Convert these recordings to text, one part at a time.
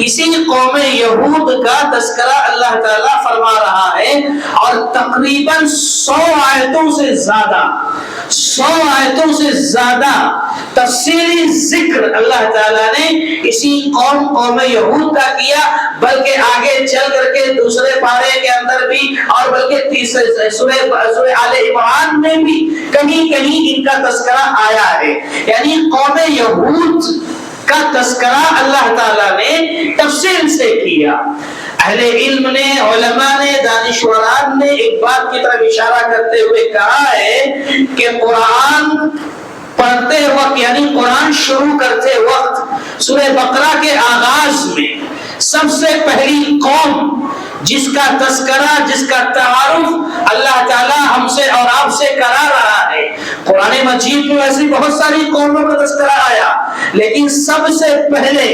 اسی قوم یہود کا تذکرہ اللہ تعالیٰ فرما رہا ہے، اور تقریباً 100 آیتوں سے زیادہ تفصیلی ذکر اللہ تعالیٰ نے اسی قوم یہود کا کیا، بلکہ آگے چل کر کے دوسرے پارے کے اندر بھی، اور بلکہ تیسرے سورہ آل عمران میں بھی کہیں ان کا تذکرہ آیا ہے۔ یعنی قوم یہود کا تذکرہ اللہ تعالیٰ نے تفصیل سے کیا۔ اہل علم نے، علماء نے، دانشوران نے ایک بات کی طرف اشارہ کرتے ہوئے کہا ہے کہ قرآن پڑھتے وقت، یعنی قرآن شروع کرتے وقت سورہ بقرہ کے آغاز میں سب سے پہلی قوم جس کا تذکرہ، جس کا تعارف اللہ تعالیٰ ہم سے اور آپ سے کرا رہا ہے، قرآن مجید میں ایسی بہت ساری قوموں کا تذکرہ آیا، لیکن سب سے پہلے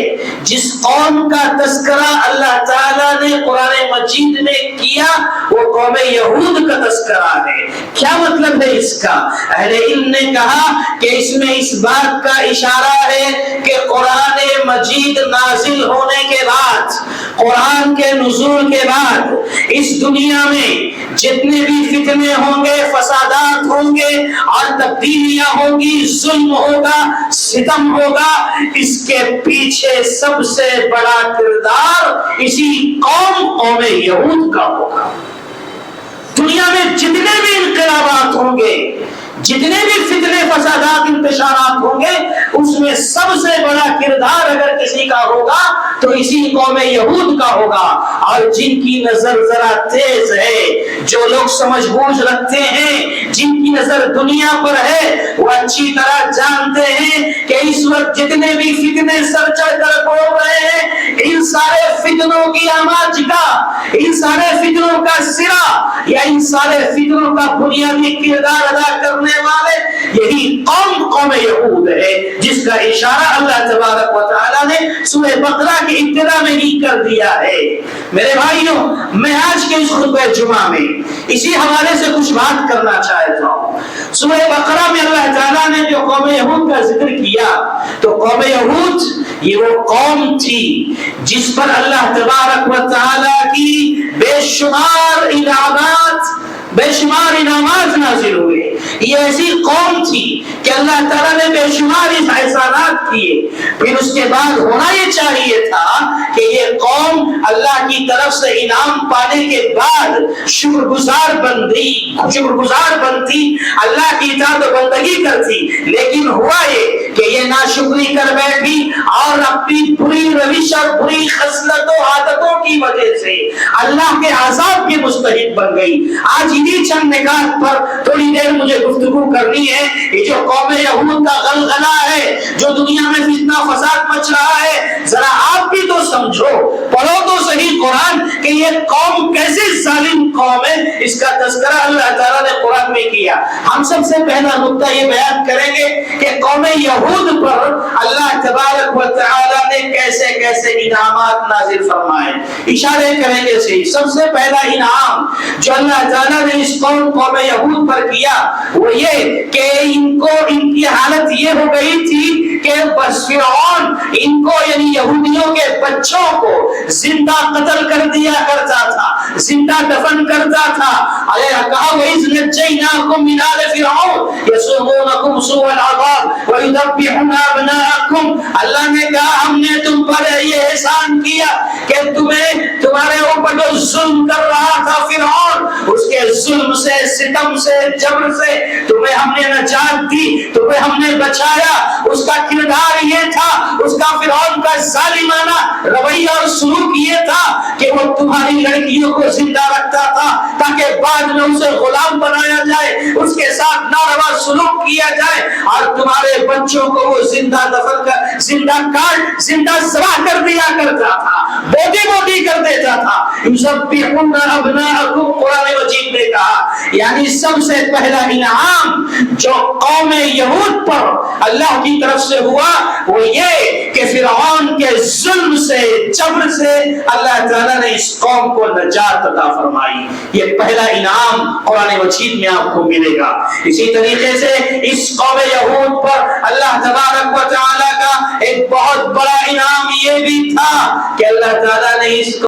جس قوم کا تذکرہ اللہ تعالیٰ نے قرآن مجید میں کیا وہ قوم یہود کا تذکرہ ہے۔ کیا مطلب ہے اس کا؟ اہل علم نے کہا کہ اس میں اس بات کا اشارہ ہے کہ قرآن مجید نازل ہونے کے بعد، قرآن کے نزول کے بعد اس دنیا میں جتنے بھی فتنے ہوں گے، فسادات ہوں گے اور تبدیلیاں ہوں گی، ظلم ہوگا، ستم ہوگا، اس کے پیچھے سب سے بڑا کردار اسی قوم یہود کا ہوگا۔ دنیا میں جتنے بھی انقلابات ہوں گے، جتنے بھی فتنے فسادات انتشارات ہوں گے، اس میں سب سے بڑا کردار اگر کسی کا ہوگا تو اسی قوم یہود کا ہوگا۔ اور جن کی نظر ذرا تیز ہے، جو لوگ سمجھ بوجھ رکھتے ہیں، جن کی نظر دنیا پر ہے، وہ اچھی طرح جانتے ہیں کہ اس وقت جتنے بھی فتنے سر چڑھ کر بول رہے ہیں، ان سارے فتنوں کی آماج کا، ان سارے فتنوں کا سرا یا ان سارے فتنوں کا بنیادی کردار ادا کرنے والے یہی قوم یہود ہے، جس کا اشارہ اللہ تبارک و تعالیٰ نے سورہ بقرہ کی ابتدا میں ہی کر دیا ہے۔ میرے بھائیوں، میں آج کے اس خطبہ جمعہ میں اسی حوالے سے کچھ بات کرنا چاہتا ہوں۔ سورہ بقرہ میں اللہ تعالیٰ نے جو قوم یہود کا ذکر کیا، تو قوم یہود یہ وہ قوم تھی جس پر اللہ تبارک و تعالیٰ کی بے شمار انعامات نازل ہوئے۔ یہ ایسی قوم تھی کہ اللہ تعالیٰ نے بے شمار احسانات کیے، پھر اس کے بعد ہونا یہ چاہیے تھا کہ یہ قوم اللہ کی طرف سے انعام پانے کے بعد شکر گزار بنتی، اللہ کی اطاعت و بندگی کرتی، لیکن ہوا یہ کہ یہ ناشکری کر بیٹھی اور اپنی بری روش اور بری خصلتوں عادتوں کی وجہ سے اللہ کے عذاب کی مستحق بن گئی۔ آج انہی چند نکات پر تھوڑی دیر مجھے گفتگو کرنی ہے۔ یہ جو قوم یہود کا غلغلہ ہے، جو دنیا میں فتنہ فساد مچ رہا ہے، ذرا آپ بھی تو سمجھو، پڑھو تو صحیح قرآن کہ یہ قوم کیسے ظالم قوم ہے، اس کا تذکرہ اللہ تعالیٰ نے قرآن میں کیا۔ ہم سب سے پہلا نقطہ یہ بیان کریں گے کہ قوم یہود پر اللہ تبارک و تعالیٰ نے کیسے کیسے انعامات نازل فرمائے، اشارے کریں گے صحیح۔ سب سے پہلا انعام جو اللہ تعالیٰ نے اس قوم یہود پر کیا وہ یہ کہ ان کی حالت یہ ہو گئی تھی کہ بس فرعون ان کو یعنی یہودیوں کے بچوں کو زندہ قتل کر دیا کرتا تھا، زندہ دفن کرتا تھا۔ اللہ کہا وَإِذْ نَجَّيْنَاكُمْ مِنْ آلِ فِرْعَوْنَ يَسُومُونَكُمْ سُوءَ الْعَذَابِ وَيُذَبِّحُونَ أَبْنَاءَكُمْ، اللہ نے کہا ہم نے تم پر یہ احسان کیا کہ تمہارے اوپر جو ظلم کر رہا تھا فرعون، اس کے ظلم سے، ستم سے، جبر سے تمہیں ہم نے نجات دی، تمہیں ہم نے بچایا۔ اس کا کردار یہ تھا، اس کا فرعون کا ظالمانہ رویہ اور سلوک یہ تھا کہ وہ تمہاری لڑکیوں کو زندہ رکھتا تھا تاکہ بعد میں اسے غلام بنایا جائے، اس کے ساتھ ناروا سلوک کیا جائے، اور تمہارے بچوں کو وہ زندہ ذبح کر دیا کرتا تھا۔ بوٹی بوٹی کر دیتا تھا. یسبحون ابناءکم قرآن مجید نے کہا یعنی سب سے پہلا انعام جو قوم یہود پر اللہ کی طرف سے ہوا وہ یہ کہ فرعون کے ظلم سے جبر سے اللہ تعالیٰ نے اس قوم کو نجات عطا فرمائی. یہ پہلا انعام قرآن مجید میں آپ کو ملے گا. اسی طریقے سے اس قوم یہود پر اللہ تبارک و تعالیٰ کا ایک بہت بڑا انعام یہ بھی تھا کہ اللہ تعالیٰ نے اس